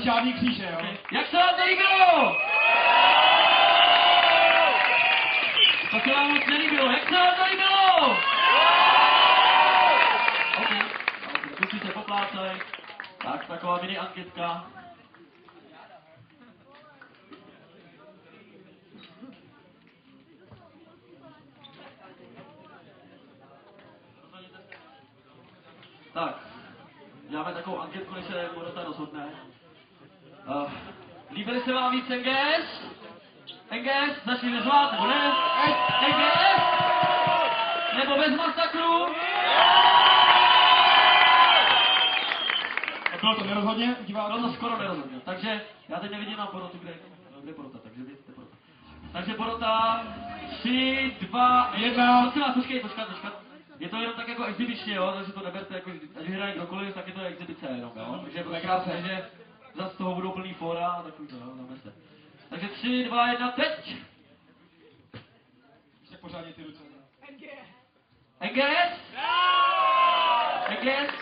žádný kříže, jo? Jak se vám to líbilo? To se vám moc nelíbilo. Jak se vám to líbilo? Ok, kluci se poplácej. Tak, taková mini anketka. Tak, děláme takovou anketku, než se porota rozhodne. Líbili se vám víc NGS? NGS? Začali nezvát, nebo ne? NGS? Nebo bez masakru? A bylo to nerozhodně, diváků? Bylo to skoro nerozhodně, takže já teď nevidím na porotu, kde je porota, takže věděte porota. Takže porota 3, 2, 1. Prosím vás, počkat. Je to jenom tak jako exibičně, jo, takže to neberte jako, až hraje kdokoliv, tak je to exibice jenom, jo. Takže zase z toho budou plný fóra a takový to, jo, dáme se. Takže 3, 2, 1, teď! Ještě pořádně ty ruce. EGS? EGS?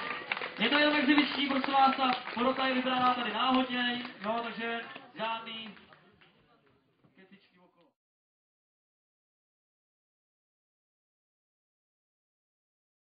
Je to jenom exibiční, prosím vás, ta porota je vybraná tady náhodně, jo, takže